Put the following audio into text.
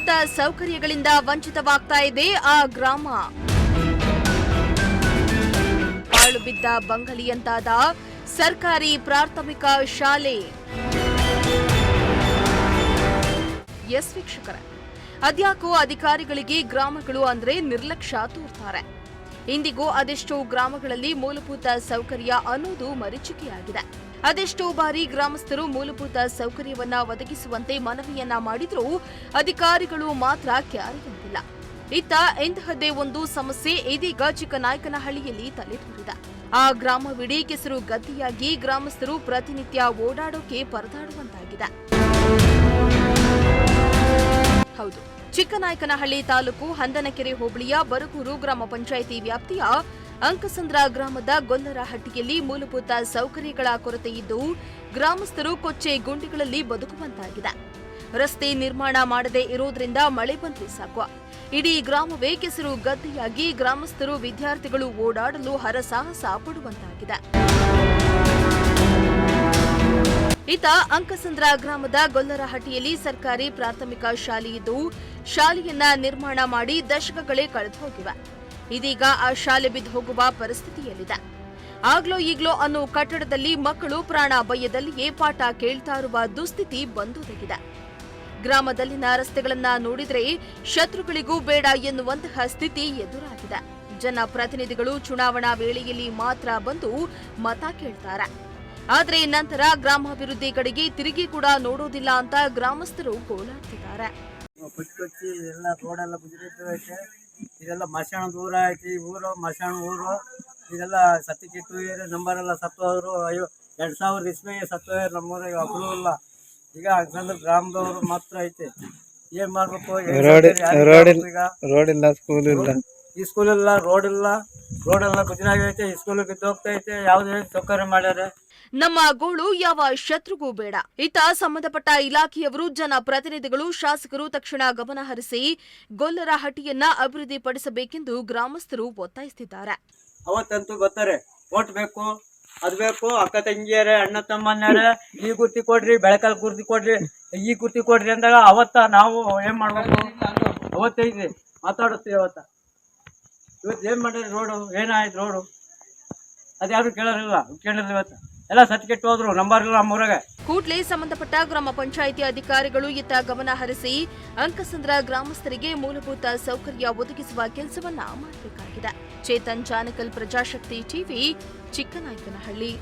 ಮೂಲಭೂತ ಸೌಕರ್ಯಗಳಿಂದ ವಂಚಿತವಾಗ್ತಾ ಇದೆ ಆ ಗ್ರಾಮ. ಪಾಳು ಬಿದ್ದ ಬಂಗಲಿಯಂತಾದ ಸರ್ಕಾರಿ ಪ್ರಾಥಮಿಕ ಶಾಲೆ. ಎಸ್ ವೀಕ್ಷಕರೇ, ಅದ್ಯಾಕೋ ಅಧಿಕಾರಿಗಳಿಗೆ ಗ್ರಾಮಗಳು ಅಂದ್ರೆ ನಿರ್ಲಕ್ಷ್ಯ ತೋರ್ತಾರೆ. ಇಂದಿಗೂ ಅದೆಷ್ಟೋ ಗ್ರಾಮಗಳಲ್ಲಿ ಮೂಲಭೂತ ಸೌಕರ್ಯ ಅನ್ನೋದು ಮರೀಚಿಕೆಯಾಗಿದೆ. ಅದೆಷ್ಟೋ ಬಾರಿ ಗ್ರಾಮಸ್ಥರು ಮೂಲಭೂತ ಸೌಕರ್ಯವನ್ನ ಒದಗಿಸುವಂತೆ ಮನವಿಯನ್ನ ಮಾಡಿದ್ರೂ ಅಧಿಕಾರಿಗಳು ಮಾತ್ರ ಕ್ಯಾರಿಯಂತಿಲ್ಲ. ಇತ್ತ ಇಂತಹದ್ದೇ ಒಂದು ಸಮಸ್ಯೆ ಇದೀಗ ಚಿಕ್ಕನಾಯಕನಹಳ್ಳಿಯಲ್ಲಿ ತಲೆದೂರಿದೆ. ಆ ಗ್ರಾಮವಿಡೀ ಕೆಸರು ಗದ್ದಿಯಾಗಿ ಗ್ರಾಮಸ್ಥರು ಪ್ರತಿನಿತ್ಯ ಓಡಾಡೋಕೆ ಪರದಾಡುವಂತಾಗಿದೆ. ಹೌದು, ಚಿಕ್ಕನಾಯಕನಹಳ್ಳಿ ತಾಲೂಕು ಹಂದನಕೆರೆ ಹೋಬಳಿಯ ಬರಗೂರು ಗ್ರಾಮ ಪಂಚಾಯಿತಿ ವ್ಯಾಪ್ತಿಯ ಅಂಕಸಂದ್ರ ಗ್ರಾಮದ ಗೊಲ್ಲರಹಟ್ಟಿಯಲ್ಲಿ ಮೂಲಭೂತ ಸೌಕರ್ಯಗಳ ಕೊರತೆ ಇದ್ದು ಗ್ರಾಮಸ್ಥರು ಕೊಚ್ಚೆ ಗುಂಡಿಗಳಲ್ಲಿ ಬದುಕುವಂತಾಗಿದೆ. ರಸ್ತೆ ನಿರ್ಮಾಣ ಮಾಡದೇ ಇರೋದ್ರಿಂದ ಮಳೆ ಬಂದ್ರೆ ಸಾಕು, ಇಡೀ ಗ್ರಾಮವೇ ಕೆಸರು ಗದ್ದೆಯಾಗಿ ಗ್ರಾಮಸ್ಥರು ವಿದ್ಯಾರ್ಥಿಗಳು ಓಡಾಡಲು ಹರಸಾಹಸ ಪಡುವಂತಾಗಿದೆ. ಇತ್ತ ಅಂಕಸಂದ್ರ ಗ್ರಾಮದ ಗೊಲ್ಲರಹಟ್ಟಿಯಲ್ಲಿ ಸರ್ಕಾರಿ ಪ್ರಾಥಮಿಕ ಶಾಲೆಯಿದ್ದು ಶಾಲೆಯನ್ನ ನಿರ್ಮಾಣ ಮಾಡಿ ದಶಕಗಳೇ ಕಳೆದು ಹೋಗಿವೆ. ಇದೀಗ ಆ ಶಾಲೆ ಬಿದ್ದು ಹೋಗುವ ಪರಿಸ್ಥಿತಿಯಲ್ಲಿದೆ. ಆಗ್ಲೋ ಈಗ್ಲೋ ಅನ್ನೋ ಕಟ್ಟಡದಲ್ಲಿ ಮಕ್ಕಳು ಪ್ರಾಣ ಭಯದಲ್ಲಿಯೇ ಪಾಠ ಕೇಳ್ತಾ ಇರುವ ದುಸ್ಥಿತಿ ಬಂದೊದಗಿದೆ. ಗ್ರಾಮದಲ್ಲಿನ ರಸ್ತೆಗಳನ್ನ ನೋಡಿದ್ರೆ ಶತ್ರುಗಳಿಗೂ ಬೇಡ ಎನ್ನುವಂತಹ ಸ್ಥಿತಿ ಎದುರಾಗಿದೆ. ಜನಪ್ರತಿನಿಧಿಗಳು ಚುನಾವಣಾ ವೇಳೆಯಲ್ಲಿ ಮಾತ್ರ ಬಂದು ಮತ ಕೇಳ್ತಾರೆ. ಆದ್ರೆ ನಂತರ ಗ್ರಾಮಾಭಿವೃದ್ಧಿ ಕಡೆಗೆ ತಿರುಗಿ ಕೂಡ ನೋಡೋದಿಲ್ಲ ಅಂತ ಗ್ರಾಮಸ್ಥರು ಗೋಳಾಡ್ತಿದ್ದಾರೆ. ಇದೆಲ್ಲ ರೋಡೆಲ್ಲ ಐತೆ, ಇದೆಲ್ಲ ಮಶಾಣ ದೂರ ಐತಿ. ಊರು ಮಶಾಣ ಊರು, ಇದೆಲ್ಲ ಸತ್ತಿಕಿಟ್ಟು ನಂಬರ್ ಎಲ್ಲ ಸತ್ತೋದ್ರು. 2000 ಇಸ್ವಿಗೆ ಸತ್ತೋದ್ರು. ನಮ್ಮೂರಾಗ ಒಬ್ಬರು ಇಲ್ಲ. ಈಗ ಅಕ್ಸಂದ್ರ ಗ್ರಾಮದವರು ಮಾತ್ರ ಐತೆ. ಏನ್ ಮಾಡ್ಬೇಕು? ರೋಡ್ ಇಲ್ಲ, ಸ್ಕೂಲ್ ಇಲ್ಲ, ಈ ಸ್ಕೂಲ್ ಇಲ್ಲ, ರೋಡ್ ಇಲ್ಲ. ರೋಡ್ ಎಲ್ಲ ಗುಜರಾಗೈತೆ, ಈ ಸ್ಕೂಲ್ ಬಿದ್ದೋಗ್ತೈತೆ. ಯಾವುದೇ ಸೌಕರ್ಯ ಮಾಡ್ಯಾರ. ನಮ್ಮ ಗೋಳು ಯಾವ ಶತ್ರುಗೂ ಬೇಡ. ಇತ್ತ ಸಂಬಂಧಪಟ್ಟ ಇಲಾಖೆಯವರು, ಜನಪ್ರತಿನಿಧಿಗಳು, ಶಾಸಕರು ತಕ್ಷಣ ಗಮನ ಹರಿಸಿ ಗೊಲ್ಲರಹಟ್ಟಿಯನ್ನ ಅಭಿವೃದ್ಧಿಪಡಿಸಬೇಕೆಂದು ಗ್ರಾಮಸ್ಥರು ಒತ್ತಾಯಿಸುತ್ತಿದ್ದಾರೆ. ಅವತ್ತಂತೂ ಗೊತ್ತಾರೆ, ಓಟ್ ಬೇಕು, ಅದ್ ಬೇಕು, ಅಕ್ಕ ತಂಗಿಯರೇ, ಅಣ್ಣ ತಮ್ಮನ್ಯಾರ, ಈ ಗುರ್ತಿ ಕೊಡ್ರಿ, ಬೆಳಕಲ್ ಗುರ್ತಿ ಕೊಡ್ರಿ, ಈ ಗುರ್ತಿ ಕೊಡ್ರಿ ಅಂದಾಗ ಅವತ್ತ ನಾವು ಏನ್ ಮಾಡ್ಬೇಕು? ಅವತ್ತೈತಿ ಮಾತಾಡುತ್ತೀವಿ. ಇವತ್ತು ಏನ್ ಮಾಡ್ರಿ? ರೋಡು ಏನಾಯ್ತು? ರೋಡು ಅದ್ಯಾರು ಕೇಳೋರಿಲ್ಲ. ಇವತ್ತು ಎಲ್ಲ ಸತ್ಕೆಟ್ಟು ಹೋದ್ರು. ನಂಬರ್ ಇಲ್ಲ ನಮ್ಮೂರಾಗ. ಕೂಡಲೇ ಸಂಬಂಧಪಟ್ಟ ಗ್ರಾಮ ಪಂಚಾಯಿತಿ ಅಧಿಕಾರಿಗಳು ಇತ್ತ ಗಮನ ಹರಿಸಿ ಅಂಕಸಂದ್ರ ಗ್ರಾಮಸ್ಥರಿಗೆ ಮೂಲಭೂತ ಸೌಕರ್ಯ ಒದಗಿಸುವ ಕೆಲಸವನ್ನ ಮಾಡಬೇಕಾಗಿದೆ. ಚೇತನ್ ಜಾನಕಲ್, ಪ್ರಜಾಶಕ್ತಿ ಟಿವಿ, ಚಿಕ್ಕನಾಯಕನಹಳ್ಳಿ.